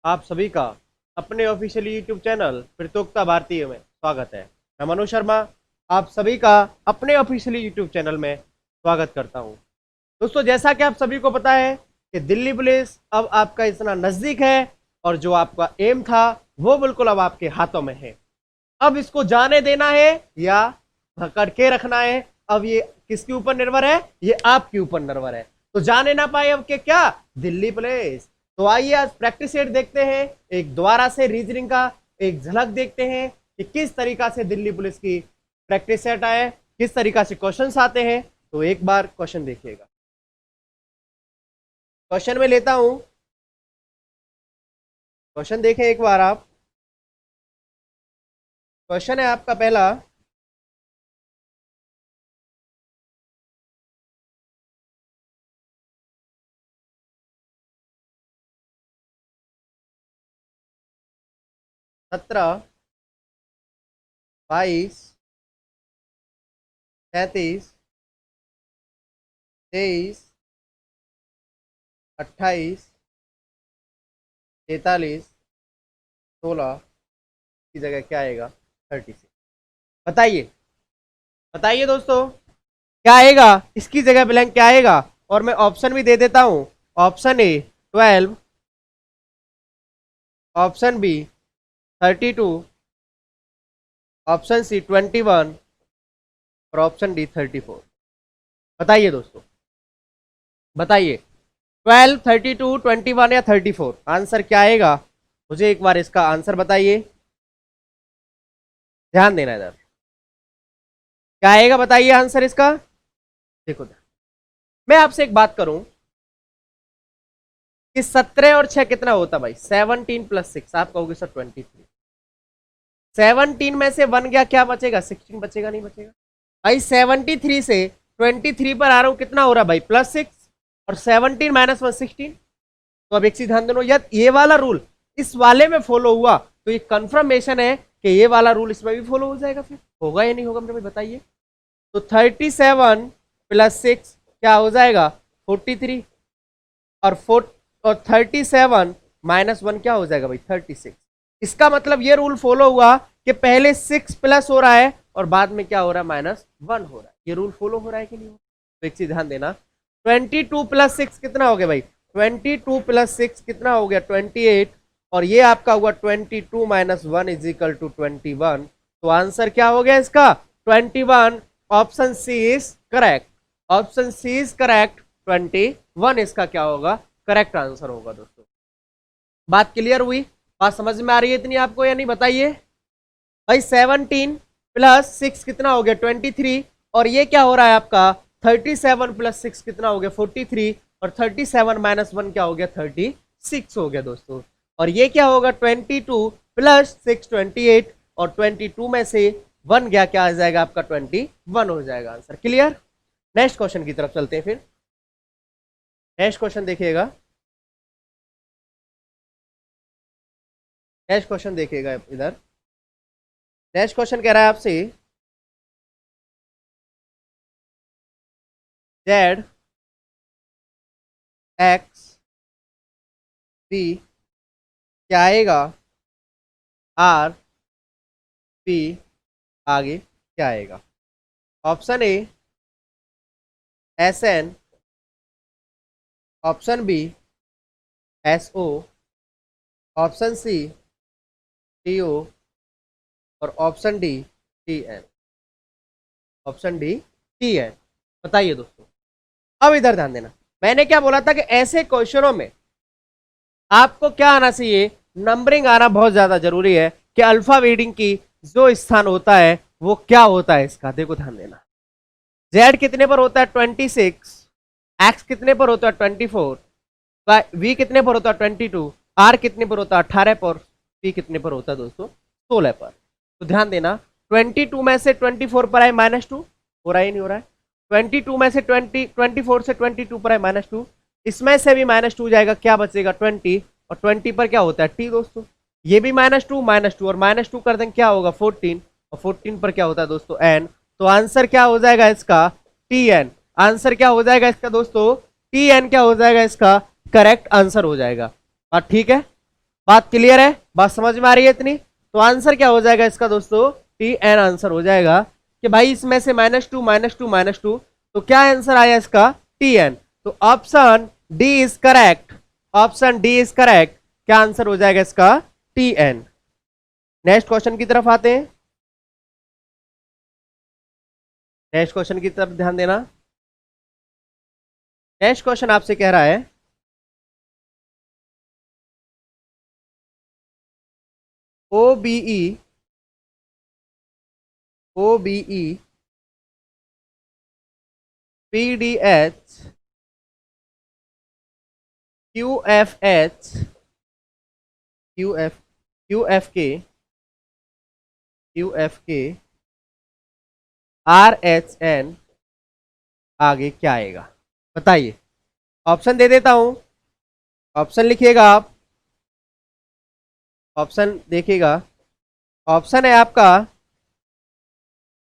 आप सभी का अपने ऑफिशियल यूट्यूब चैनल प्रतियोगिता भारतीय में स्वागत है। मैं मनु शर्मा आप सभी का अपने ऑफिशियल यूट्यूब चैनल में स्वागत करता हूं। दोस्तों, जैसा कि आप सभी को पता है कि दिल्ली पुलिस अब आपका इतना नज़दीक है और जो आपका एम था वो बिल्कुल अब आपके हाथों में है। अब इसको जाने देना है या पकड़ के रखना है, अब ये किसके ऊपर निर्भर है? ये आपके ऊपर निर्भर है। तो जाने ना पाए अब के क्या? दिल्ली पुलिस। तो आइए आज प्रैक्टिस सेट देखते हैं, एक दोबारा से रीजनिंग का एक झलक देखते हैं कि किस तरीका से दिल्ली पुलिस की प्रैक्टिस सेट आए, किस तरीका से क्वेश्चंस आते हैं। तो एक बार क्वेश्चन देखिएगा। क्वेश्चन में लेता हूं, क्वेश्चन देखें एक बार आप। क्वेश्चन है आपका पहला, सत्रह, 22, 33, 23, 28, 43, 16 की जगह क्या आएगा? 36। बताइए बताइए दोस्तों, क्या आएगा? इसकी जगह ब्लैंक क्या आएगा? और मैं ऑप्शन भी दे देता हूं। Option A 12, option B 32, option C 21 और ऑप्शन डी 34। बताइए दोस्तों, बताइए 12, 32, 21 या 34 आंसर क्या आएगा? मुझे एक बार इसका आंसर बताइए, ध्यान देना इधर। क्या आएगा बताइए आंसर इसका। देखो, मैं आपसे एक बात करूं कि 17 और 6 कितना होता भाई? 17 प्लस 6, आप कहोगे सर 23। 17 में से 1 गया, क्या बचेगा? 16 बचेगा, नहीं बचेगा भाई। 73 से 23 पर आ रहा हूं, कितना हो रहा भाई? +6 और 17 -1 16। तो अब एक चीज ध्यान देना, यदि ये वाला रूल इस वाले में फॉलो हुआ तो ये कंफर्मेशन है कि ये वाला रूल इसमें भी फॉलो हो जाएगा। फिर होगा या नहीं होगा मेरे भाई बताइए। तो 37 + 6 क्या हो जाएगा? 43 और 37 -1 क्या हो जाएगा भाई? 36। इसका मतलब ये रूल फॉलो हुआ कि पहले 6 प्लस हो रहा है और बाद में क्या हो रहा है? -1 हो रहा है। ये रूल फॉलो हो रहा है कि नहीं? तो एक चीज ध्यान देना, 22 + 6 कितना हो गया भाई? 22 + 6 कितना हो गया? 28। और ये आपका हुआ 22 - 1 = 21। तो आंसर क्या हो गया इसका? 21। Option C is correct. Option C is correct. 21 इसका क्या होगा? करेक्ट आंसर होगा। दोस्तों, बात क्लियर हुई? बात समझ में आ रही है इतनी आपको या नहीं? बताइए भाई। 17 + 6 कितना हो गया? 23। और ये क्या हो रहा है आपका? 37 + 6 कितना हो गया? 43। और 37 - 1 क्या हो गया? 36 हो गया दोस्तों। और ये क्या होगा? 22 + 6 28 और 22 में से 1 गया, क्या आ जाएगा आपका? 21 हो जाएगा आंसर। क्लियर? नेक्स्ट क्वेश्चन की तरफ चलते हैं। फिर नेक्स्ट क्वेश्चन देखिएगा। नेक्स्ट क्वेश्चन देखिएगा इधर। नेक्स्ट क्वेश्चन कह रहा है आपसे, Z X B क्या आएगा? R P आगे क्या आएगा? Option A SN, option B SO, option C TO और option D TN। Option D TN। बताइए दोस्तों, अब इधर ध्यान देना। मैंने क्या बोला था कि ऐसे क्वेश्चनों में आपको क्या आना चाहिए? नंबरिंग आना बहुत ज्यादा जरूरी है कि अल्फा रीडिंग की जो स्थान होता है वो क्या होता है इसका। देखो ध्यान देना, Z कितने पर होता है? 26। X कितने पर होता है? 24। V कितने पर होता है? 22। R कितने पर होता है? 18 पर। P कितने पर होता है दोस्तों? 16 पर। तो ध्यान देना, 22 में से 24 पर आए -2, हो रहा है नहीं हो रहा है? 22 में से 24 से 22 पर आए -2, इसमें से भी -2 जाएगा, क्या बचेगा? 20। और 20 पर क्या होता है? T दोस्तों। ये भी -2 -2 और -2 कर देंगे, क्या होगा? 14। और 14 पर क्या होता है दोस्तों? N। तो आंसर क्या हो जाएगा इसका? TN। आंसर क्या हो जाएगा इसका दोस्तों? TN क्या हो जाएगा इसका? करेक्ट आंसर हो जाएगा। और ठीक है, बात क्लियर है, बात समझ में आ रही है इतनी? तो आंसर क्या हो जाएगा इसका दोस्तों, टी एन आंसर हो जाएगा कि भाई इसमें से -2 -2 -2, तो क्या आंसर आया इसका, टी एन। तो option D is correct, option D is correct. क्या आंसर हो जाएगा इसका, टी एन। नेक्स्ट क्वेश्चन की तरफ आते हैं, नेक्स्ट क्वेश्चन की तरफ ध्यान देना। नेक्स्ट क्वेश्चन आपसे कह रहा है ओ बीई, ओ बीई पीडीएच क्यूएफएच क्यूएफके आरएचएन, आगे क्या आएगा बताइए। ऑप्शन दे देता हूं, ऑप्शन लिखिएगा आप, ऑप्शन देखिएगा। ऑप्शन है आपका,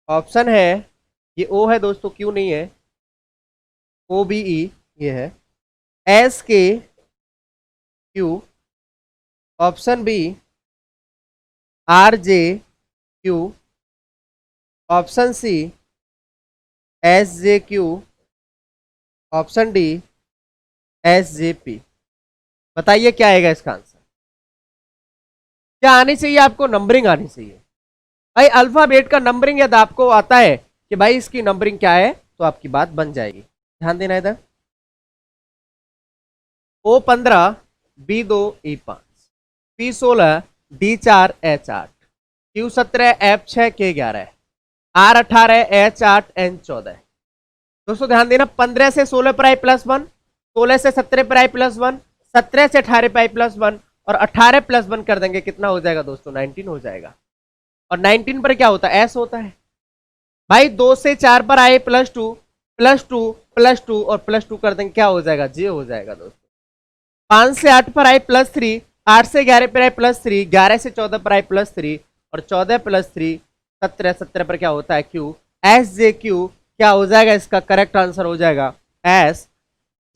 ऑप्शन है ये ओ है दोस्तों, क्यू नहीं है, ओ बी ई ये है, S K Q, option B R J Q, option C S J Q, option D S J P. बताइए क्या आएगा इसका आंसर। क्या आनी चाहिए आपको, नंबरिंग आनी चाहिए भाई। अल्फाबेट का नंबरिंग यदि आपको आता है कि भाई इसकी नंबरिंग क्या है, तो आपकी बात बन जाएगी। ध्यान देना इधर, O15 B2 E5 P16 D4 H8 Q17 F6 K11 R18 H8 N14। दोस्तों ध्यान देना, 15 से 16 पर आई +1, 16 से 17 पर आई +1, 17 से 18 पर आई +1 और 18 +1 कर देंगे, कितना हो जाएगा दोस्तों, 19 हो जाएगा। और 19 पर क्या होता है, एस होता है भाई। 2 से 4 पर आए +2 +2 +2 और +2 कर देंगे, क्या हो जाएगा, जे हो जाएगा दोस्तों। 5 से 8 पर आए +3, 8 से 11 पर आए +3, 11 से 14 पर आए +3 और 14 +3 17, 17 पर क्या होता है, क्यू, एस जे क्यू। क्या हो जाएगा इसका करेक्ट आंसर हो जाएगा एस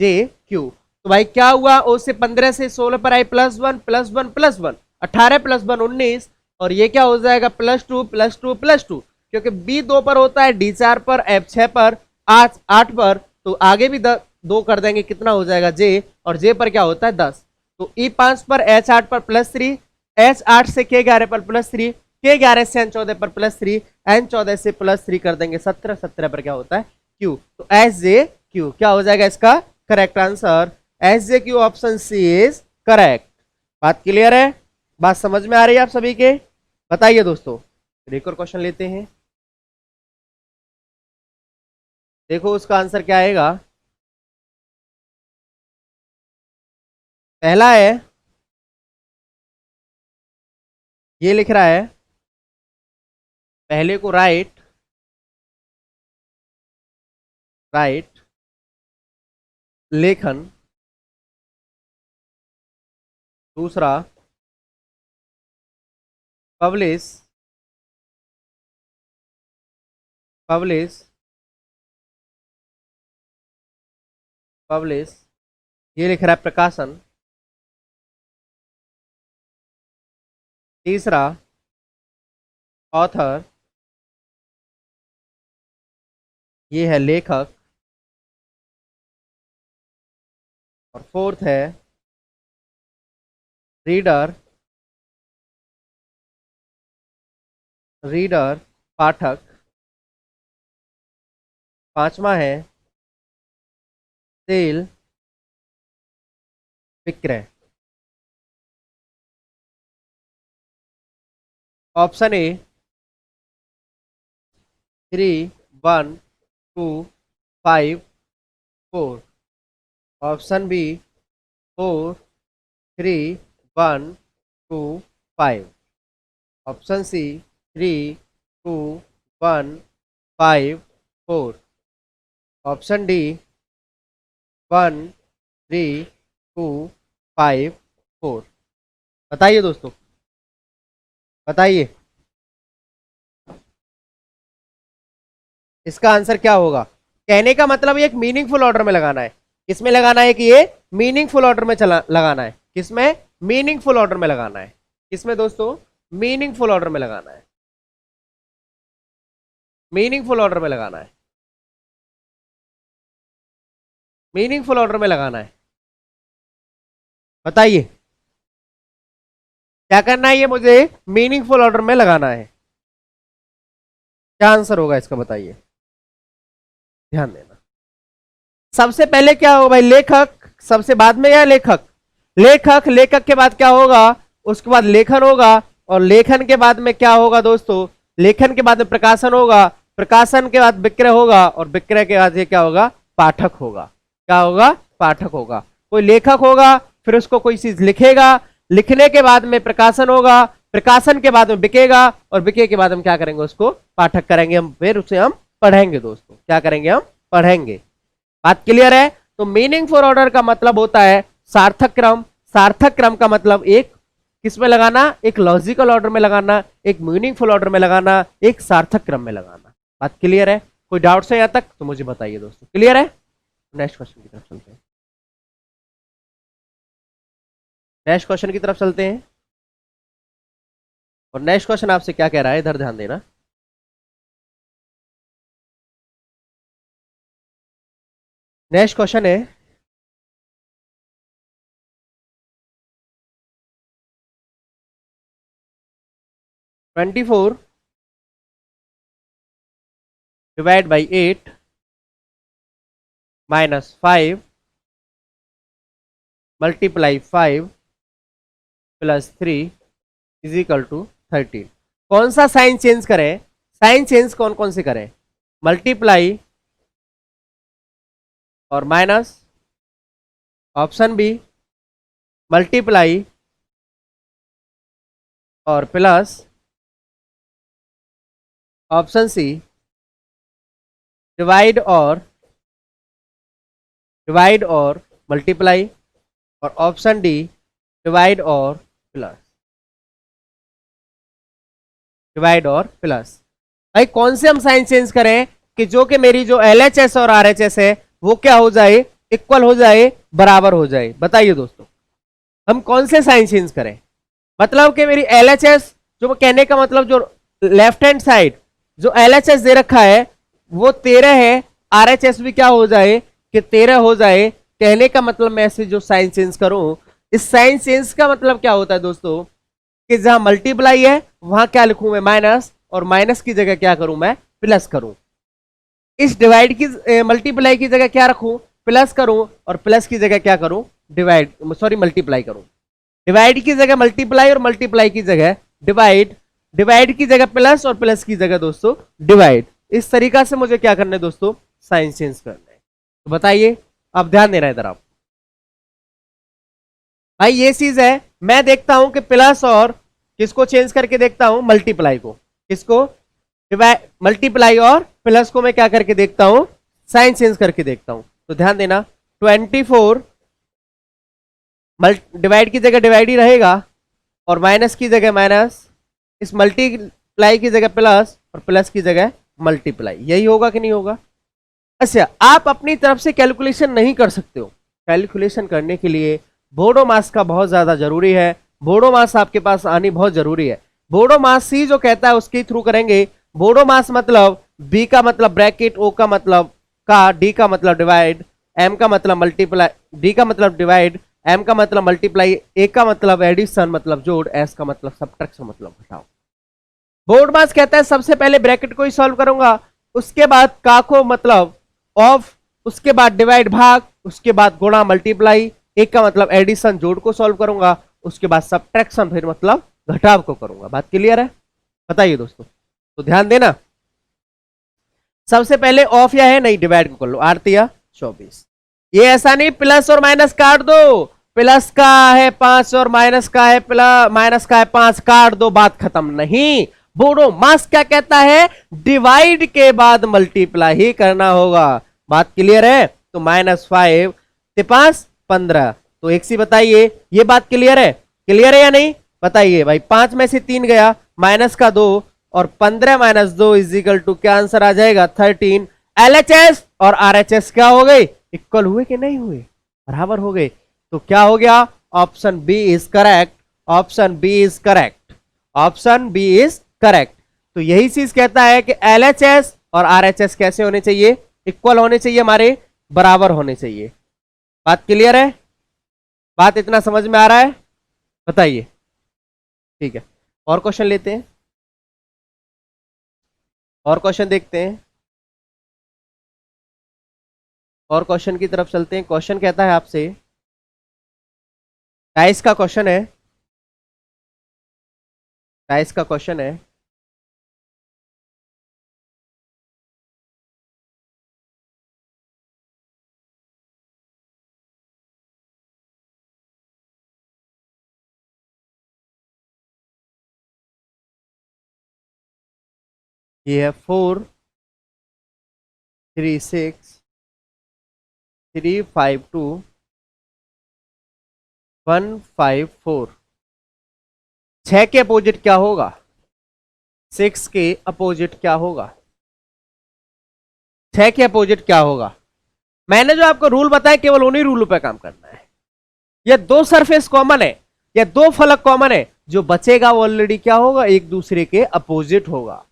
जे क्यू। तो भाई क्या हुआ, ओ से 15 से 16 पर आई +1 +1 +1, 18 +1 19 और ये क्या हो जाएगा +2 +2 +2, क्योंकि B2 पर होता है, D4 पर, F6 पर, 8 पर, तो आगे भी 2 कर देंगे, कितना हो जाएगा जे, और जे पर क्या होता है 10। तो E5 पर H8 पर +3, H8 से K11 पर +3, K11 से N14 पर +3, N14 से +3 कर देंगे 17, 17 पर क्या होता है Q। तो एस जे क्यू क्या हो जाएगा इसका correct answer, S J Q option C is correct. बात क्लियर है, बात समझ में आ रही है आप सभी के? बताइए दोस्तों, एक और क्वेश्चन लेते हैं। देखो उसका आंसर क्या आएगा। पहला है, ये लिख रहा है पहले को राइट, राइट लेखन, दूसरा पब्लिश, पब्लिश, पब्लिश, ये लिख रहा है प्रकाशन, तीसरा ऑथर, ये है लेखक, और फोर्थ है रीडर, रीडर पाठक, पांचवा है सेल विक्रय। Option A 3 1 2 5 4, option B 4 3 1 2 5, option C 3 2 1 5 4, option D 1 3 2 5 4। बताइए दोस्तों, बताइए इसका आंसर क्या होगा। कहने का मतलब ये एक मीनिंगफुल ऑर्डर में लगाना है, किसमें लगाना है कि ये मीनिंगफुल ऑर्डर में चला लगाना है, किसमें मीनिंगफुल ऑर्डर में लगाना है। किसमें दोस्तों? मीनिंगफुल ऑर्डर में लगाना है, मीनिंगफुल ऑर्डर में लगाना है, मीनिंगफुल ऑर्डर में लगाना है। बताइए क्या करना है? ये मुझे मीनिंगफुल ऑर्डर में लगाना है। क्या आंसर होगा इसका बताइए, ध्यान देना। सबसे पहले क्या होगा भाई? लेखक सबसे बाद में या लेखक? लेखक, लेखक के बाद क्या होगा? उसके बाद लेखन होगा, और लेखन के बाद में क्या होगा दोस्तों? लेखन के बाद में प्रकाशन होगा, प्रकाशन के बाद विक्रय होगा, और विक्रय के बाद ये क्या होगा? पाठक होगा। क्या होगा? पाठक होगा। कोई लेखक होगा, फिर उसको कोई चीज लिखेगा, लिखने के बाद में प्रकाशन होगा, प्रकाशन के बाद में बिकेगा, और बिके के बाद हम क्या करेंगे? उसको पाठक करेंगे हम, फिर उसे हम पढ़ेंगे दोस्तों। क्या करेंगे? हम पढ़ेंगे। बात क्लियर है? तो मीनिंगफुल ऑर्डर का मतलब होता है सार्थक क्रम। सार्थक क्रम का मतलब एक किस में लगाना? एक लॉजिकल ऑर्डर में लगाना, एक मीनिंगफुल ऑर्डर में लगाना, एक सार्थक क्रम में लगाना। बात क्लियर है? कोई डाउट्स है यहां तक तो मुझे बताइए दोस्तों। क्लियर है? नेक्स्ट क्वेश्चन की तरफ चलते हैं, नेक्स्ट क्वेश्चन की तरफ चलते हैं। और नेक्स्ट क्वेश्चन आपसे क्या कह रहा है, इधर ध्यान देना। नेक्स्ट क्वेश्चन है 24 divide by 8 minus 5 multiply 5 plus 3 is equal to 13। कौन सा साइन चेंज करें? साइन चेंज कौन कौन से करें? मल्टीप्लाई और माइनस, ऑप्शन बी मल्टीप्लाई और प्लस, ऑप्शन सी डिवाइड और मल्टीप्लाई, और ऑप्शन डी डिवाइड और प्लस, डिवाइड और प्लस। भाई कौन से हम साइन चेंज करें कि जो कि मेरी जो LHS और RHS है वो क्या हो जाए? इक्वल हो जाए, बराबर हो जाए। बताइए दोस्तों हम कौन से साइन चेंज करें? मतलब कि मेरी LHS, जो कहने का मतलब जो लेफ्ट हैंड साइड जो LHS दे रखा है वो 13 है, RHS भी क्या हो जाए? कि 13 हो जाए। कहने का मतलब मैं ऐसे जो साइन चेंज करूं, इस साइन चेंज का मतलब क्या होता है दोस्तों? कि जहां मल्टीप्लाई है वहां क्या लिखूं मैं? माइनस, और माइनस की जगह क्या करूं मैं? प्लस करूं। इस डिवाइड की मल्टीप्लाई की जगह क्या रखूं? प्लस करूं, और प्लस की जगह क्या करूं? डिवाइड, सॉरी मल्टीप्लाई करूं। डिवाइड की जगह मल्टीप्लाई, और मल्टीप्लाई की जगह डिवाइड, डिवाइड की जगह प्लस, और प्लस की जगह दोस्तों डिवाइड। इस तरीका से मुझे क्या करना है दोस्तों? साइन चेंज करना है। तो बताइए, अब ध्यान देना है इधर आप। भाई ये चीज है, मैं देखता हूं कि प्लस और किसको चेंज करके देखता हूं? मल्टीप्लाई को। किसको? मल्टीप्लाई और प्लस को मैं क्या करके देखता हूं? साइन चेंज करके देखता हूं। तो ध्यान देना, 24 डिवाइड की जगह डिवाइड ही रहेगा, और माइनस की जगह माइनस, इस मल्टीप्लाई की जगह प्लस, और प्लस की जगह मल्टीप्लाई। यही होगा कि नहीं होगा? अच्छा, आप अपनी तरफ से कैलकुलेशन नहीं कर सकते हो। कैलकुलेशन करने के लिए बोडो मास का बहुत ज्यादा जरूरी है। बोडो मास आपके पास आनी बहुत जरूरी है। बोडो मास सी जो कहता है उसके थ्रू करेंगे। बोडो मास मतलब बी का मतलब ब्रैकेट, ओ का मतलब का, डी का मतलब डिवाइड, एम का मतलब मल्टीप्लाई, डी का मतलब डिवाइड, एम का मतलब मल्टीप्लाई, ए का मतलब एडिशन मतलब जोड़, एस का मतलब सब्ट्रैक्शन मतलब घटाओ। बोर्ड मास कहता है सबसे पहले ब्रैकेट को ही सॉल्व करूंगा, उसके बाद का को मतलब ऑफ, उसके बाद डिवाइड भाग, उसके बाद गुणा मल्टीप्लाई, एक का मतलब एडिशन जोड़ को सॉल्व करूंगा, उसके बाद सब्ट्रैक्शन फिर मतलब घटाव को करूंगा। बात क्लियर है? बताइए दोस्तों, तो ध्यान देना। सबसे पहले ऑफ या है नहीं, डिवाइड को कर लो, 8 या 24। ये ऐसा नहीं प्लस और माइनस काट दो, प्लस का है 5 और माइनस का है प्लस, माइनस का है 5, काट दो, बात खत्म। नहीं, बोडो मास क्या कहता है? डिवाइड के बाद मल्टीप्लाई ही करना होगा। बात क्लियर है? तो -5 से 5 15। तो एक सी बताइए, ये बात क्लियर है? क्लियर है या नहीं? बताइए भाई। 5 में से 3 गया, माइनस का 2, और 15 माइनस 2 इज इक्वल टू क्या आंसर आ जाएगा? 13। LHS और RHS क्या हो गए? इक्वल हुए कि नहीं हुए? बराबर हो गए। तो क्या हो गया? Option B is correct, option B is correct, option B is correct. तो यही चीज कहता है कि एलएचएस और आरएचएस कैसे होने चाहिए, इक्वल होने चाहिए, हमारे बराबर होने चाहिए। बात क्लियर है, बात इतना समझ में आ रहा है, बताइए। ठीक है, और क्वेश्चन लेते हैं, और क्वेश्चन देखते हैं, और क्वेश्चन की तरफ चलते हैं। क्वेश्चन कहता है आपसे, टाइस का क्वेश्चन है, टाइस का क्वेश्चन है, ये है 4 3 6 3 5 2 1 5 4। 6 के अपोजिट क्या होगा, 6 के अपोजिट क्या होगा, 6 के अपोजिट क्या होगा। मैंने जो आपको रूल बताया केवल उन्हीं रूलों पे काम करना है। ये दो सरफेस कॉमन है, ये दो फलक कॉमन है, जो बचेगा वो ऑलरेडी क्या होगा, एक दूसरे के अपोजिट होगा।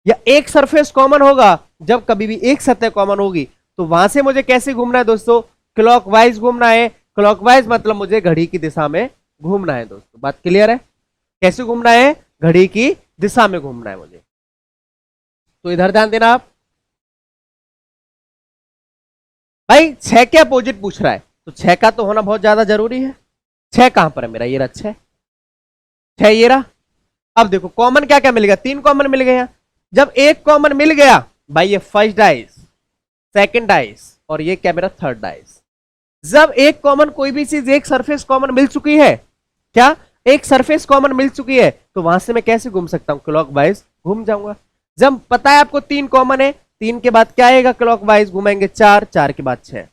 या एक सरफेस कॉमन होगा, जब कभी भी एक सतह कॉमन होगी तो वहां से मुझे कैसे घूमना है दोस्तों, क्लॉकवाइज घूमना है। क्लॉकवाइज मतलब मुझे घड़ी की दिशा में घूमना है दोस्तों, बात क्लियर है। कैसे घूमना है, घड़ी की दिशा में घूमना है मुझे। तो इधर ध्यान देना आप भाई, 6 के अपोजिट पूछ रहा है तो 6 का तो होना बहुत ज्यादा जरूरी है। 6 कहां पर है मेरा, ये रहा 6, 6 ये रहा। अब देखो कॉमन क्या क्या मिल गया, 3 कॉमन मिल गए। जब एक कॉमन मिल गया भाई, ये फर्स्ट डाइस, सेकंड डाइस, और ये क्या मेरा थर्ड डाइस। जब एक कॉमन कोई भी चीज, एक सरफेस कॉमन मिल चुकी है, क्या एक सरफेस कॉमन मिल चुकी है, तो वहां से मैं कैसे घूम सकता हूं, क्लॉकवाइज घूम जाऊंगा। जब पता है आपको 3 कॉमन है, 3 के बाद क्या आएगा, क्लॉकवाइज घूमेंगे 4, 4 के बाद 6।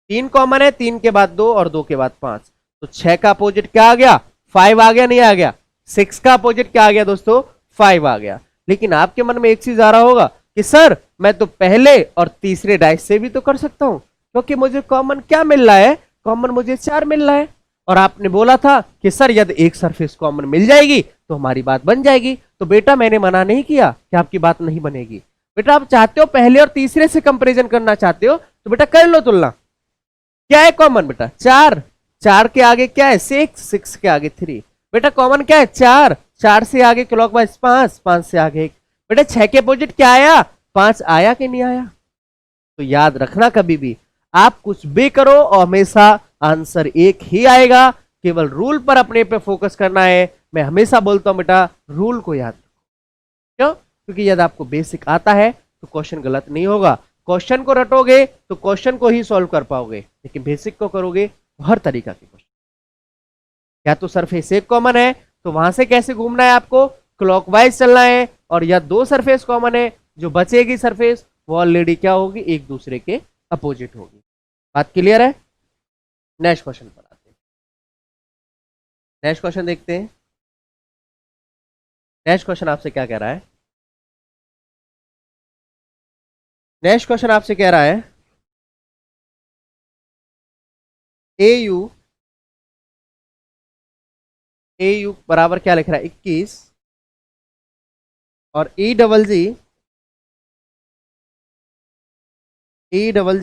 3 कॉमन है, 3 के बाद 2 और 2 के बाद 5, तो 6 का अपोजिट क्या आ गया, 5 आ गया, नहीं आ गया। 6 का अपोजिट क्या आ गया दोस्तों, 5 आ गया। लेकिन आपके मन में एक चीज आ रहा होगा कि सर मैं तो पहले और तीसरे डाइस से भी तो कर सकता हूं, क्योंकि मुझे कॉमन क्या मिल रहा है, कॉमन मुझे 4 मिल रहा है। और आपने बोला था कि सर यदि एक सरफेस कॉमन मिल जाएगी तो हमारी बात बन जाएगी। तो बेटा मैंने मना नहीं किया कि आपकी बात नहीं बनेगी। बेटा आप चाहते हो पहले और तीसरे से कंपैरिजन करना चाहते हो, तो बेटा कर लो तुलना। क्या है कॉमन बेटा, 4, 4 के आगे क्या है, 6, 6 के आगे 3। बेटा कॉमन क्या है, 4, 4 से आगे क्लॉकवाइज 5, 5 से आगे 1। बेटा 6 के अपोजिट क्या आया, 5 आया कि नहीं आया। तो याद रखना कभी भी आप कुछ भी करो और हमेशा आंसर एक ही आएगा। केवल रूल पर अपने पे फोकस करना है। मैं हमेशा बोलता हूं बेटा रूल को याद रखो, क्यों, क्योंकि यदि आपको बेसिक आता है तो क्वेश्चन गलत नहीं होगा। क्वेश्चन को रटोगे तो क्वेश्चन को ही सॉल्व कर पाओगे, लेकिन बेसिक को करोगे तो हर तरीका के क्वेश्चन। या तो सरफेस एक कॉमन है तो वहां से कैसे घूमना है, आपको क्लॉकवाइज चलना है। और या दो सरफेस कॉमन है, जो बचेगी सरफेस वो ऑलरेडी क्या होगी, एक दूसरे के अपोजिट होगी। बात क्लियर है। नेक्स्ट क्वेश्चन पर आते हैं, नेक्स्ट क्वेश्चन देखते हैं। नेक्स्ट क्वेश्चन आपसे क्या कह रहा है, नेक्स्ट क्वेश्चन आपसे कह रहा है ए यू बराबर क्या लिख रहा है, 21, और ई डबल जी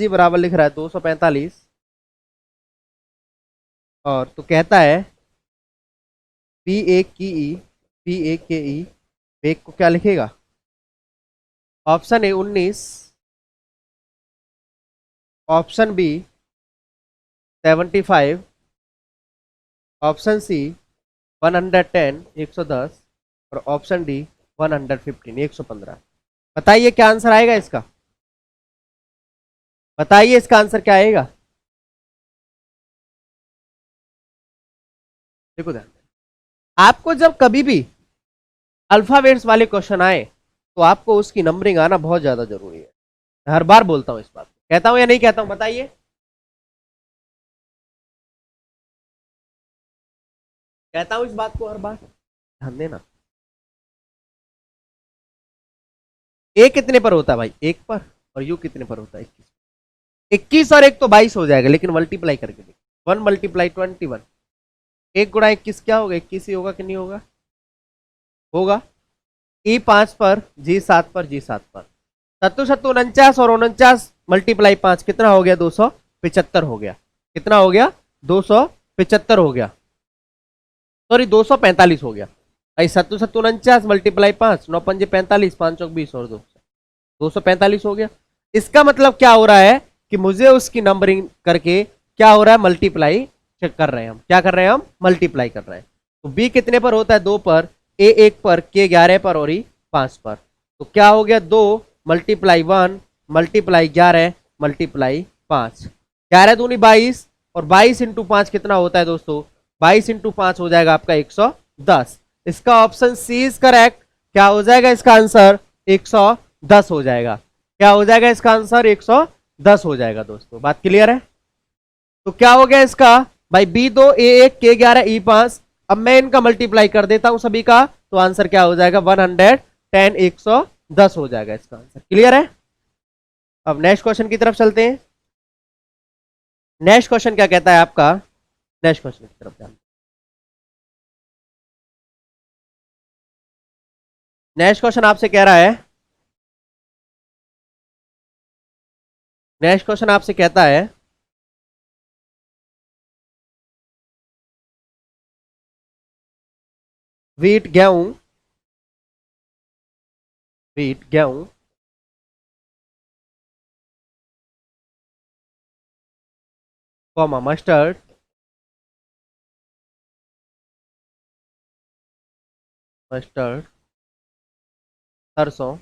बराबर लिख रहा है 245। और तो कहता है पी ए की ई, पी ए के ई, वेग को क्या लिखेगा, option A 19, option B 75, option C 110 110, और ऑप्शन डी 115 115। बताइए क्या आंसर आएगा इसका, बताइए इसका आंसर क्या आएगा। देखो ध्यान, आपको जब कभी भी अल्फाबेट्स वाले क्वेश्चन आए तो आपको उसकी नंबरिंग आना बहुत ज्यादा जरूरी है। हर बार बोलता हूं इस बात, कहता हूं या नहीं कहता हूं, बताइए। कहता हूं इस बात को हर बार, ध्यान देना। ए कितने पर होता है भाई, 1 पर, और यू कितने पर होता है, 21। 21 और 1 तो 22 हो जाएगा, लेकिन मल्टीप्लाई करके देखो, 1 × 21 1 × 21 क्या होगा? 21 ही होगा कि नहीं होगा? होगा। E5 पर G7 पर G7 पर 7 और 49 मल्टीप्लाई 5 कितना हो गया? 275 हो गया। कितना हो गया? 275 हो गया, सॉरी 245 हो गया भाई। 7 मल्टीप्लाई 5, 9 पंजे 45, 5 चौक 20 और 245 हो गया। इसका मतलब क्या हो रहा है कि मुझे उसकी नंबरिंग करके क्या हो रहा है? मल्टीप्लाई चेक कर रहे हैं हम। क्या कर रहे हैं हम? मल्टीप्लाई कर रहे हैं। तो बी कितने पर होता है? 2 पर, ए 1 पर, के 11 पर और ई 5 पर। तो क्या हो गया? 2 मल्टीप्लाई 1 मल्टीप्लाई 11 मल्टीप्लाई 5, 11 दूनी 22 और 22 इंटू 5 कितना होता है दोस्तों? 22 इंटू 5 हो जाएगा आपका 110। इसका ऑप्शन सी इज करेक्ट। क्या हो जाएगा इसका आंसर? 110 हो जाएगा। क्या हो जाएगा इसका आंसर? 110 हो जाएगा दोस्तों। बात क्लियर है? तो क्या हो गया इसका भाई? B2 A1 K11 E5। अब मैं इनका मल्टीप्लाई कर देता हूं सभी का, तो आंसर क्या हो जाएगा? 110 110 हो जाएगा इसका आंसर। क्लियर है? अब नेक्स्ट क्वेश्चन की तरफ चलते हैं। नेक्स्ट क्वेश्चन क्या कहता है आपका? नेक्स्ट क्वेश्चन की तरफ चलते हैं। नेक्स्ट क्वेश्चन आपसे कह रहा है, नेक्स्ट क्वेश्चन आपसे कहता है वीट गेहूं, वीट गेहूं कॉमा मस्टर्ड मस्टर्ड सरसों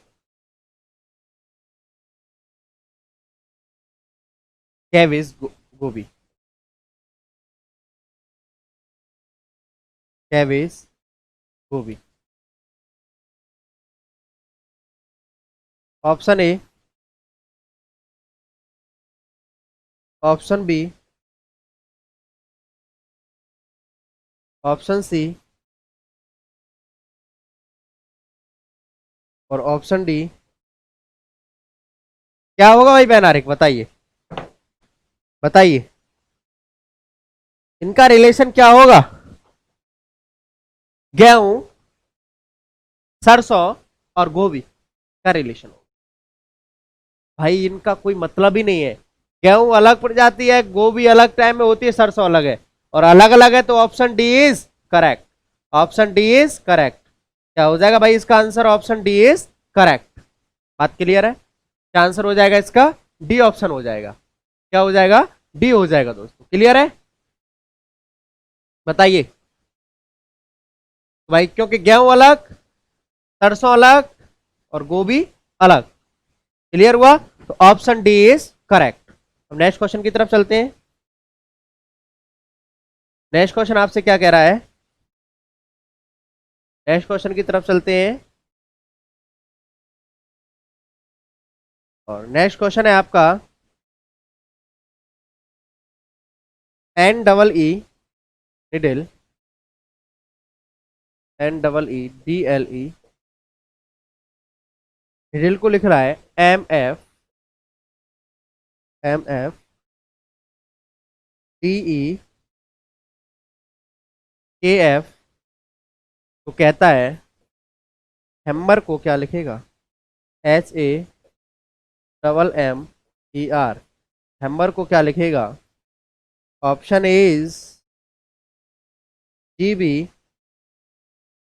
कैविस गोभी, कैविस गोभी। Option A, option B, option C और ऑप्शन डी। क्या होगा भाई बैनारिक? बताइए, बताइए इनका रिलेशन क्या होगा? गेहूं, सरसों और गोभी का रिलेशन होगा भाई। इनका कोई मतलब ही नहीं है। गेहूं अलग पड़ जाती है, गोभी अलग टाइम में होती है, सरसों अलग है, और अलग अलग है। तो option D is correct. Option D is correct. क्या हो जाएगा भाई इसका answer? Option D is correct. बात क्लियर है? क्या आंसर हो जाएगा इसका? डी ऑप्शन हो जाएगा। क्या हो जाएगा? डी हो जाएगा दोस्तों। क्लियर है? बताइए भाई, क्योंकि गेहूं अलग, सरसों अलग और गोभी अलग। क्लियर हुआ? तो ऑप्शन डी इज करेक्ट। अब नेक्स्ट क्वेश्चन की तरफ चलते हैं। नेक्स्ट क्वेश्चन आपसे क्या कह रहा है? नेक्स्ट क्वेश्चन की तरफ चलते हैं और नेक्स्ट क्वेश्चन है आपका NEE निडिल, NEEDLE निडिल को लिख रहा है MFDEKF। तो कहता है हैमर को क्या लिखेगा? HAMMER। हैमर को क्या लिखेगा? Option A is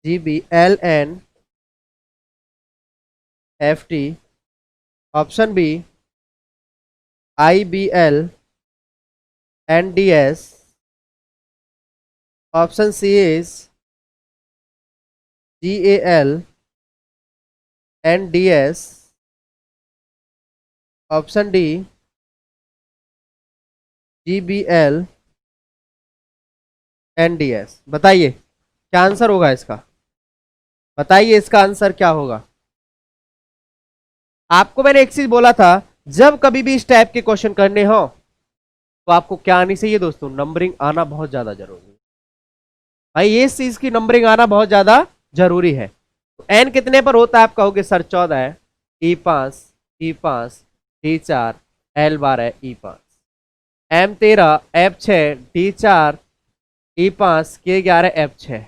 GBLNFT। Option B IBLNDS। Option C is GALNDS। Option D GBLNDS। बताइए क्या आंसर होगा इसका? बताइए इसका आंसर क्या होगा? आपको मैंने एक चीज बोला था, जब कभी भी इस टाइप के क्वेश्चन करने हो तो आपको क्या आनी चाहिए दोस्तों? नंबरिंग आना बहुत ज्यादा जरूरी है भाई। इस चीज की नंबरिंग आना बहुत ज्यादा जरूरी है। तो एन कितने पर होता है? आप कहोगे सर 14 है, E5 E5 D4 L12 E5, M13 F6 D4 E5 K11 F6।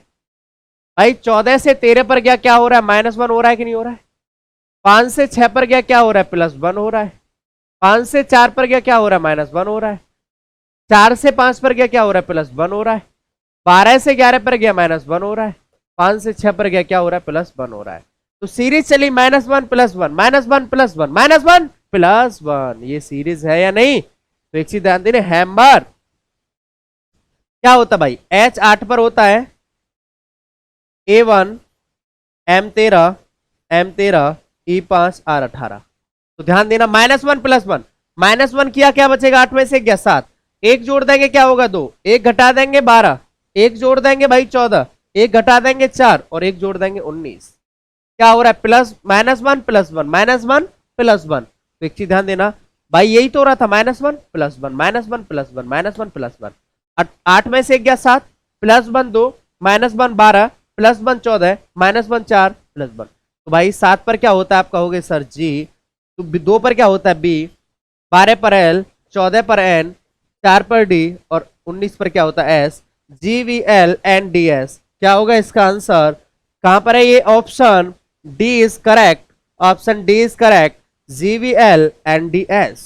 भाई 14 से 13 पर गया, क्या हो रहा है? -1 हो रहा है कि नहीं हो रहा है? 5 से 6 पर गया, क्या हो रहा है? +1 हो रहा है। 5 से 4 पर गया, क्या हो रहा है? -1 हो रहा है। 4 से 5 पर गया, क्या हो रहा है? +1 हो रहा है। 12 से 11 पर गया, -1 हो रहा है। 5 से 6 पर गया, क्या हो रहा है? +1 हो रहा है। तो सीरीज चली -1 +1 -1 +1 -1 +1। ये सीरीज है या नहीं? तो एक चीज ध्यान देना, हैम्बर क्या होता है भाई? H8 पर होता है A1 M13 M13 E5 R18। तो ध्यान देना, -1 +1 -1 किया, क्या बचेगा? 8 में से गया 7, एक जोड़ देंगे क्या होगा? 2, एक घटा देंगे 12, एक जोड़ देंगे भाई 14, एक घटा देंगे 4 और एक जोड़ देंगे 19। क्या हो रहा है? -1 +1 -1 +1। तो एक चीज ध्यान देना भाई, यही तो हो रहा था, -1 +1 -1 +1 -1 +1। 8 में से गया 7, +1 2 -1 12 +1 14 -1 4 +1। तो भाई 7 पर क्या होता है आप कहोगे सर जी? तो 2 पर क्या होता है बी, 12 पर एल, 14 पर एन, 4 पर डी और 19 पर क्या होता है एस। GVL and DS। क्या होगा इसका आंसर? कहां पर है ये? Option D is correct. Option D is correct. GVL and DS।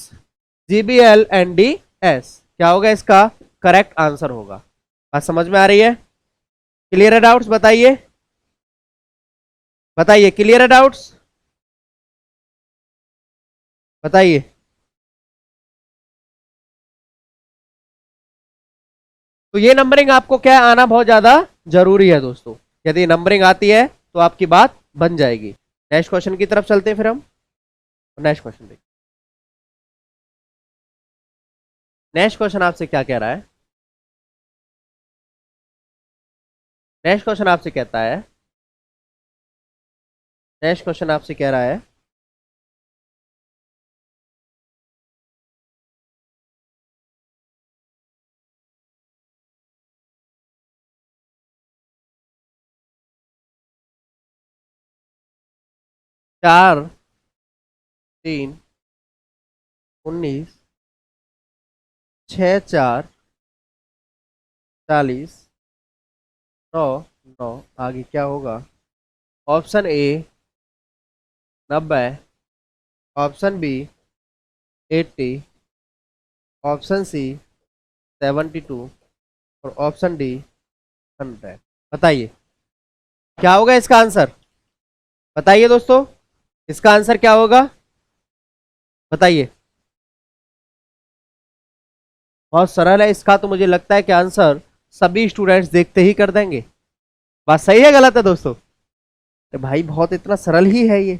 GVL and DS क्या होगा इसका करेक्ट आंसर होगा। बात समझ में आ रही है? क्लियर है डाउट्स? बताइए बताइए, क्लियर है डाउट्स? बताइए। तो ये नंबरिंग आपको क्या आना बहुत ज्यादा जरूरी है दोस्तों। यदि नंबरिंग आती है तो आपकी बात बन जाएगी। नेक्स्ट क्वेश्चन की तरफ चलते हैं फिर हम। नेक्स्ट क्वेश्चन देखिए। नेक्स्ट क्वेश्चन आपसे क्या कह रहा है? नेक्स्ट क्वेश्चन आपसे कहता है, नेक्स्ट क्वेश्चन आपसे कह रहा है, चार 3 19 6 4 40 9 9 आगे क्या होगा? Option A 90, option B 80, option C 72 और ऑप्शन डी 100। बताइए क्या होगा इसका आंसर? बताइए दोस्तों, इसका आंसर क्या होगा? बताइए। बहुत सरल है इसका, तो मुझे लगता है कि आंसर सभी स्टूडेंट्स देखते ही कर देंगे। बात सही है गलत है दोस्तों? तो भाई बहुत इतना सरल ही है ये,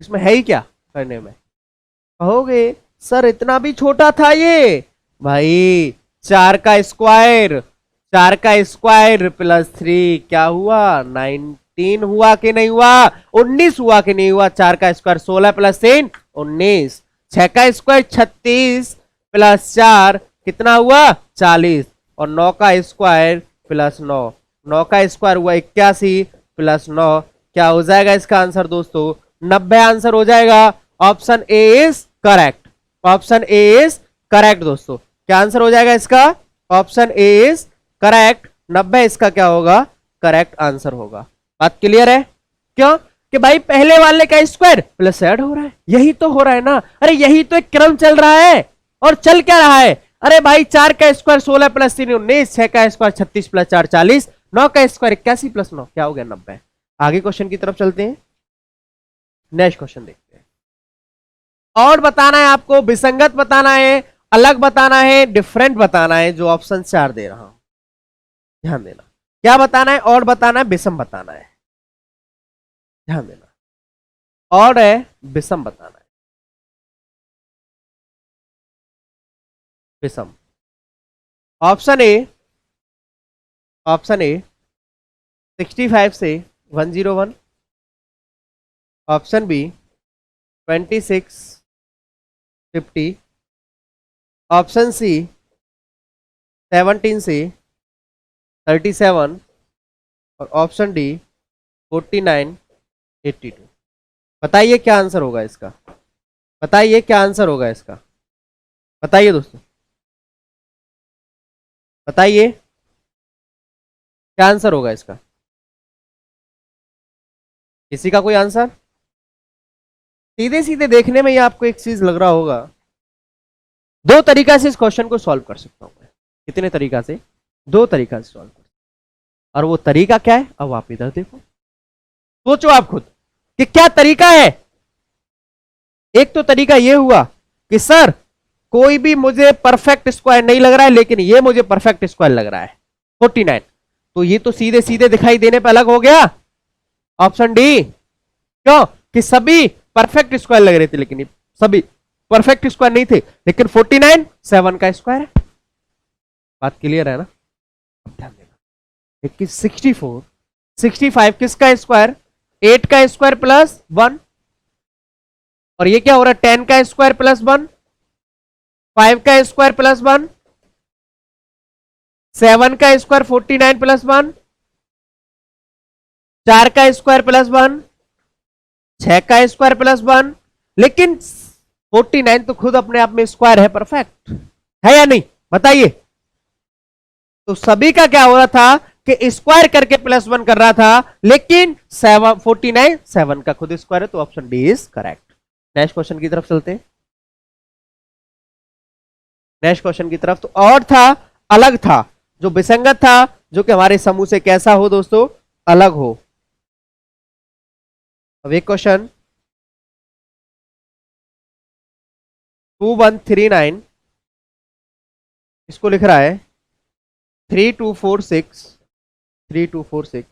इसमें है ही क्या करने में? कहोगे सर इतना भी छोटा था ये? भाई 4 का स्क्वायर, 4 का स्क्वायर +3 क्या हुआ? 19 हुआ कि नहीं हुआ? 19 हुआ कि नहीं हुआ? 4 का स्क्वायर 16 +3 19। 6 का स्क्वायर 36 +4 कितना हुआ? 40 और 9 का स्क्वायर +9, 9 का स्क्वायर हुआ 81 +9। क्या हो जाएगा इसका आंसर दोस्तों? 90 आंसर हो जाएगा। Option A is correct. Option A is correct दोस्तों। क्या आंसर हो जाएगा इसका? Option A is correct. 90 इसका क्या होगा? करेक्ट आंसर होगा। बात क्लियर है? क्यों? कि भाई पहले वाले का स्क्वायर प्लस ऐड हो रहा है, यही तो हो रहा है ना। अरे यही तो एक क्रम चल रहा है। और चल क्या रहा है? अरे भाई 4 का स्क्वायर 16 +3 19, 6 का स्क्वायर 36 +4 40, 9 का स्क्वायर 81 +9 क्या हो गया? 90। आगे क्वेश्चन की तरफ चलते हैं। नेक्स्ट क्वेश्चन देखते हैं। और बताना है आपको, विसंगत बताना है, अलग बताना है, डिफरेंट बताना है, जो ऑप्शन 4 दे रहा हूं। ध्यान देना, क्या बताना है? और बताना है, विषम बताना है। ध्यान देना, और है विषम बताना है। विषम। ऑप्शन ए, ऑप्शन ए 65 से 101, ऑप्शन बी 26 50, ऑप्शन सी 17 से 37 और ऑप्शन डी 49 82। बताइए क्या आंसर होगा इसका? बताइए क्या आंसर होगा इसका? बताइए दोस्तों, बताइए। क्या आंसर होगा इसका? किसी का कोई आंसर? सीधे सीधे देखने में ही आपको एक चीज लग रहा होगा, दो तरीका से इस क्वेश्चन को सॉल्व कर सकता हूं मैं। कितने तरीका से? दो तरीका से सॉल्व कर। और वो तरीका क्या है, अब आप इधर देखो, सोचो आप खुद कि क्या तरीका है। एक तो तरीका ये हुआ कि सर कोई भी मुझे परफेक्ट स्क्वायर नहीं लग रहा है, लेकिन ये मुझे परफेक्ट स्क्वायर लग रहा है 49, तो ये तो सीधे सीधे दिखाई देने पर अलग हो गया, ऑप्शन डी। क्यों? कि सभी परफेक्ट स्क्वायर लग रहे थे, लेकिन सभी परफेक्ट स्क्वायर नहीं थे, लेकिन 49 7 का स्क्वायर है। बात क्लियर है ना? अब ध्यान देना, 64 65 किसका स्क्वायर? 8 का स्क्वायर प्लस 1, और ये क्या हो रहा है? 10 का स्क्वायर प्लस 1, 5 का स्क्वायर प्लस 1, 7 का स्क्वायर 49 प्लस 1, 4 का स्क्वायर प्लस 1, 6 का स्क्वायर प्लस 1, लेकिन 49 तो खुद अपने आप में स्क्वायर है, परफेक्ट है या नहीं? बताइए। तो सभी का क्या हो रहा था कि स्क्वायर करके प्लस 1 कर रहा था, लेकिन 49 7 का खुद स्क्वायर है, तो option D is correct. Next question की तरफ चलते हैं। नेक्स्ट क्वेश्चन की तरफ, तो और था, अलग था, जो विसंगत था, जो कि हमारे समूह से कैसा हो दोस्तों? अलग हो। अब एक क्वेश्चन 2139, इसको लिख रहा है 3246 3246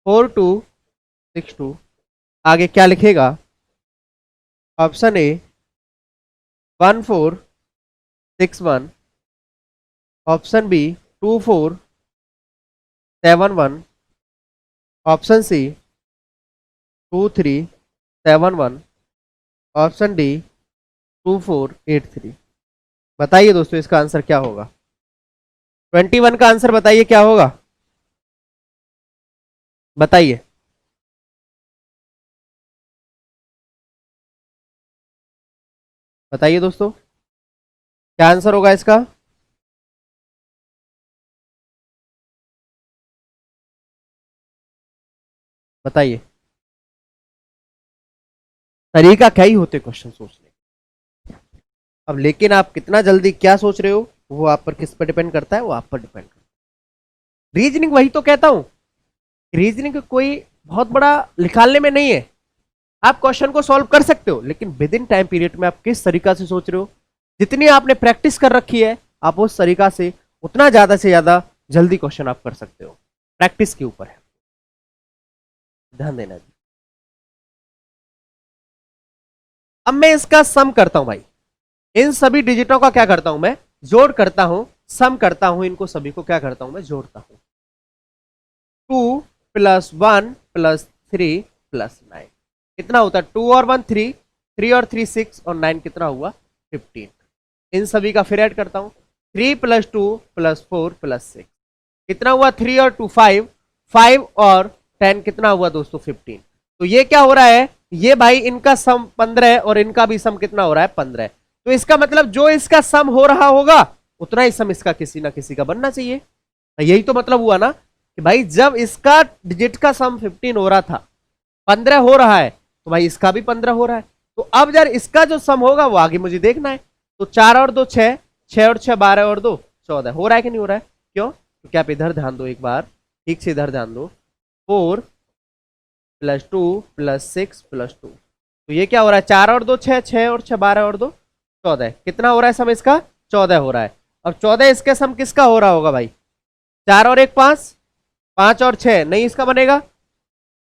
4262, आगे क्या लिखेगा? Option A 1461, option B 2471, option C 2371, option D 2483। बताइए दोस्तों इसका आंसर क्या होगा? 21 का आंसर बताइए क्या होगा, बताइए। बताइए दोस्तों क्या आंसर होगा इसका? बताइए। तरीका क्या ही होते क्वेश्चन सोचने। अब लेकिन आप कितना जल्दी क्या सोच रहे हो, वो आप पर किस पर डिपेंड करता है? वो आप पर डिपेंड करता है। रीजनिंग वही तो कहता हूं, रीजनिंग कोई बहुत बड़ा निकालने में नहीं है। आप क्वेश्चन को सॉल्व कर सकते हो, लेकिन विद इन टाइम पीरियड में आप किस तरीका से सोच रहे हो, जितनी आपने प्रैक्टिस कर रखी है, आप उस तरीका से उतना ज्यादा से ज्यादा जल्दी क्वेश्चन आप कर सकते हो। प्रैक्टिस के ऊपर है, ध्यान देना जी। अब मैं इसका सम करता हूं भाई, इन सभी डिजिटों का क्या करता हूं मैं? जोड़ करता हूं, सम करता हूं, इनको सभी को क्या करता हूं मैं? जोड़ता हूं। 2 प्लस 1 प्लस 3 प्लस 9 कितना होता है? 2 और 1 3, 3 और 3 6, और 9 कितना हुआ? 15। इन सभी का फिर ऐड करता हूं, 3 प्लस 2 प्लस 4 प्लस 6 कितना हुआ? 3 और 2 5, 5 और 10 कितना हुआ दोस्तों? 15। तो ये क्या हो रहा है? ये भाई इनका सम 15 है, और इनका भी सम कितना हो रहा है? 15। तो इसका मतलब जो इसका सम हो रहा होगा, उतना ही सम इसका किसी ना किसी का बनना चाहिए। यही तो मतलब हुआ ना कि भाई जब इसका डिजिट का सम 15 हो रहा था, 15 हो रहा है, तो भाई इसका भी 15 हो रहा है। तो अब यार इसका जो सम होगा वो आगे मुझे देखना है। तो 4 और 2 6, 6 और 6 12 और 2 14 हो रहा है कि नहीं हो रहा है? क्यों? तो क्या आप इधर ध्यान दो एक बार, ठीक से इधर ध्यान दो। 4 प्लस 2 प्लस 6 प्लस 2, तो ये क्या हो रहा है? 4 और 2 6, 6 और 6 12 और 2 14, कितना हो रहा है सम इसका? 14 हो रहा है। अब 14 इसके सम किसका हो रहा होगा भाई? 4 और 1 5, 5 और 6 नहीं इसका बनेगा,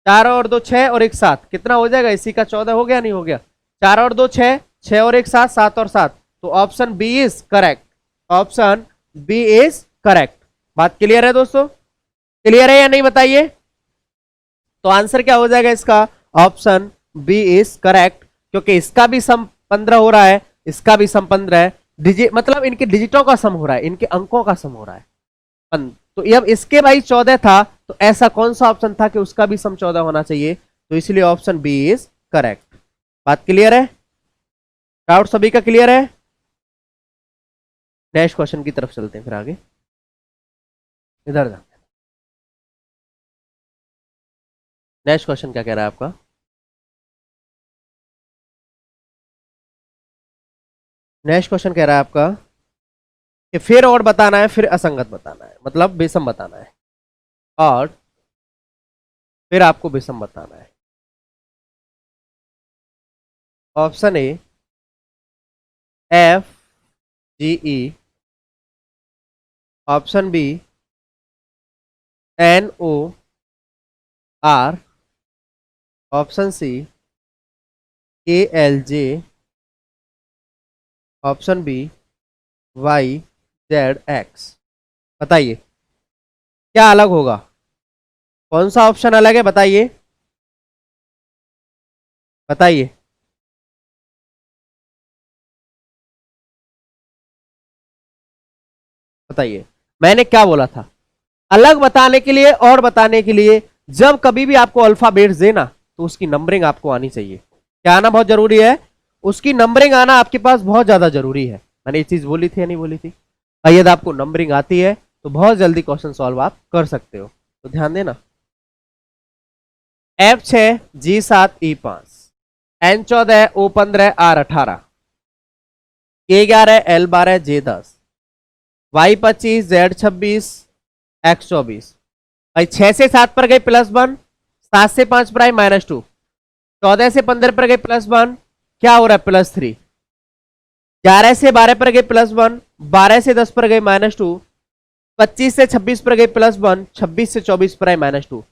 4 और 2 6 और 1 7 कितना हो जाएगा? इसी का 14 हो गया नहीं हो गया? 4 और 2 6, 6 और 1 7, 7 और 7, तो option B is correct. Option B is correct. बात क्लियर है दोस्तों? क्लियर है या नहीं बताइए? तो आंसर क्या हो जाएगा इसका? ऑप्शन बी इज करेक्ट, क्योंकि इसका भी सम 15 हो रहा है, इसका भी सम 15 है। डिजिट मतलब इनके डिजिटों का सम हो रहा है, इनके अंकों का सम हो रहा है। तो अब इसके भाई 14 था, तो ऐसा कौन सा ऑप्शन था कि उसका भी सम 14 होना चाहिए? तो इसलिए ऑप्शन बी इज करेक्ट। बात क्लियर है? डाउट सभी का क्लियर है? नेक्स्ट क्वेश्चन की तरफ चलते हैं फिर आगे। इधर नेक्स्ट क्वेश्चन क्या कह रहा है आपका? नेक्स्ट क्वेश्चन कह रहा है आपका कि फिर और बताना है, फिर असंगत बताना है, मतलब विषम बताना है, और फिर आपको विषम बताना है। Option A F G E, option B N O R, option C K L J, option B Y Z X. बताइए क्या अलग होगा, कौन सा ऑप्शन अलग है, बताइए बताइए। बताइए मैंने क्या बोला था, अलग बताने के लिए और बताने के लिए जब कभी भी आपको अल्फाबेट्स देना तो उसकी नंबरिंग आपको आनी चाहिए। क्या आना बहुत जरूरी है, उसकी नंबरिंग आना आपके पास बहुत ज्यादा जरूरी है। मैंने ये चीज बोली थी या नहीं बोली थी? यदि आपको नंबरिंग आती है तो बहुत जल्दी क्वेश्चन सॉल्व आप कर सकते हो, तो ध्यान देना। F6 G7 E5 N14 O15 R18 K11 L12 J10 Y25 Z26 X24। भाई 6 से 7 पर गए +1, 7 से 5 पर आए -2, 14 से 15 पर गए +1, क्या हो रहा है +3, 11 से 12 पर गए +1, 12 से 10 पर गए -2, 25 से 26 पर गए +1, 26 से 24 पर आए -2।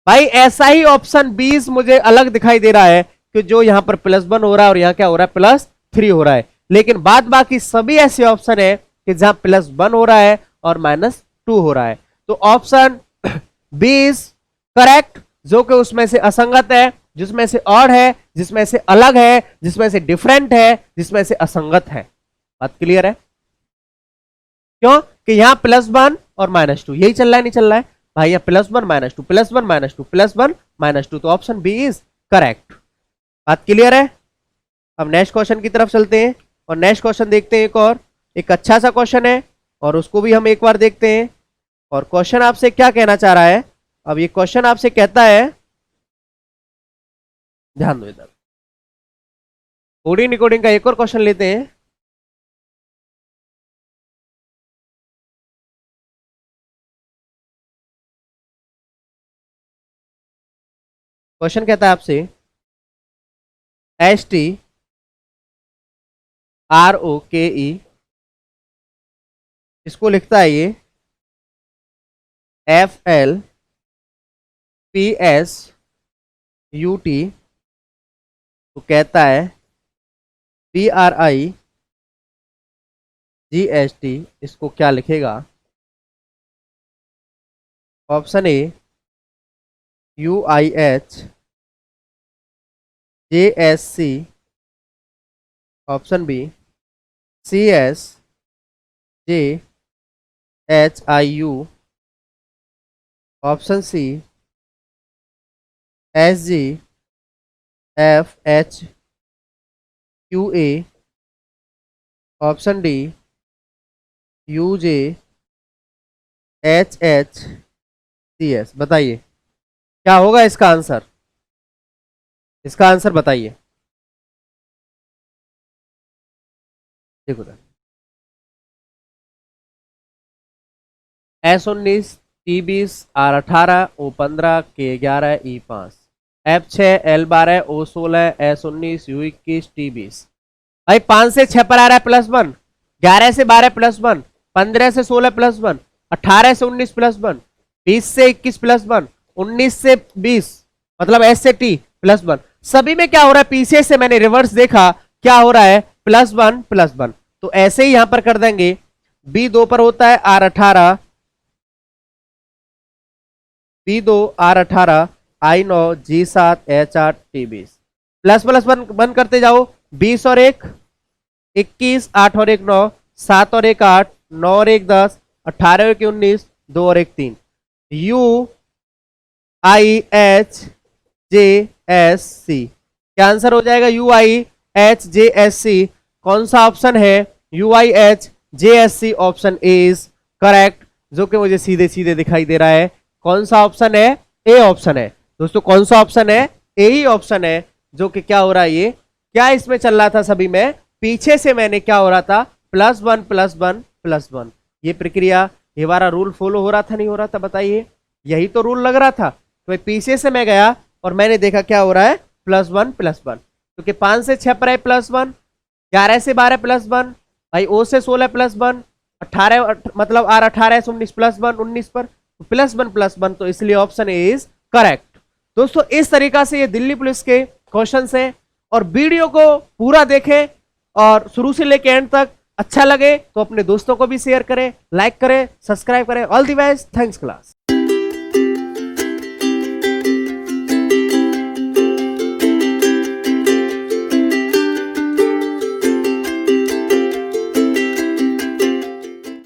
भाई ऐसा ही ऑप्शन 20 मुझे अलग दिखाई दे रहा है कि जो यहां पर +1 हो रहा है और यहां क्या हो रहा है +3 हो रहा है, लेकिन बाद बाकी सभी ऐसे ऑप्शन है कि जहां +1 हो रहा है और -2 हो रहा है। तो ऑप्शन 20 करेक्ट, जो कि उसमें से असंगत है, जिसमें से ऑड है, जिसमें से अलग है, जिसमें से डिफरेंट है, जिसमें से असंगत है। बात क्लियर है? क्यों कि यहां +1 और -2 यही चल रहा है, नहीं चल रहा है भाई, यहां +1 -2 +1 -2 +1 -2, तो ऑप्शन बी इज करेक्ट। बात क्लियर है? अब नेक्स्ट क्वेश्चन की तरफ चलते हैं और नेक्स्ट क्वेश्चन देखते हैं। एक और एक अच्छा सा क्वेश्चन है और उसको भी हम एक बार देखते हैं। और क्वेश्चन आपसे क्या कहना चाह रहा है, अब ये क्वेश्चन आपसे कहता है, ध्यान दो इधर, कोडिंग निकोडिंग का एक और क्वेश्चन लेते हैं। क्वेश्चन कहता है आपसे STROKE, इसको लिखता है ये FLPSUT, तो कहता है BRIGST, इसको क्या लिखेगा? Option A UIHJSC, option B CSJHIU, option C SGFHQA, option D UJHHCS। बताइए क्या होगा इसका आंसर, इसका आंसर बताइए। देखो S19 T20 R18 O15 K11 E5 F6 L12 O16 S19 U21 T20। भाई 5 से 6 पर आ रहा है +1, 11 से 12 +1, 15 से 16 +1, 18 से 19 +1, 20 से 21 +1, 19 से 20, मतलब S से T +1। सभी में क्या हो रहा है, पीछे से मैंने रिवर्स देखा, क्या हो रहा है +1 तो ऐसे ही यहां पर कर देंगे। B2 पर होता है R18, B2 R18 I9 G7 H8 T20, ++1 बंद करते जाओ, 20 और 1 21, 8 और 1 9, 7 और 1 8, 9 और 1 10, 18 और 1 19, 2 और 1 3, UIHJSC क्या आंसर हो जाएगा? UIHJSC कौन सा ऑप्शन है? UIHJSC option A is correct, जो कि मुझे सीधे सीधे दिखाई दे रहा है। कौन सा ऑप्शन है? ए ऑप्शन है। दोस्तों कौन सा ऑप्शन है? यही ऑप्शन है जो कि क्या हो रहा है, ये क्या इसमें चल रहा था सभी में, पीछे से मैंने क्या हो रहा था, +1 +1 +1, ये प्रक्रिया, ये हमारा रूल फॉलो हो रहा था नहीं हो रहा था, बताइए? यही तो रूल लग रहा था। तो पीछे से मैं गया और मैंने देखा क्या हो रहा है, +1 +1, क्योंकि 5 से 6 पर है +1, 11 से 12 +1, भाई O से 16 +1, 18 मतलब R 18 से 19 +1 19 पर +1 तो इसलिए ऑप्शन इज करेक्ट। दोस्तों इस तरीका से ये दिल्ली पुलिस के क्वेश्चंस हैं, और वीडियो को पूरा देखें और शुरू से लेकर एंड तक। अच्छा लगे तो अपने दोस्तों को भी शेयर करें, लाइक करें, सब्सक्राइब करें। All the best, thanks class.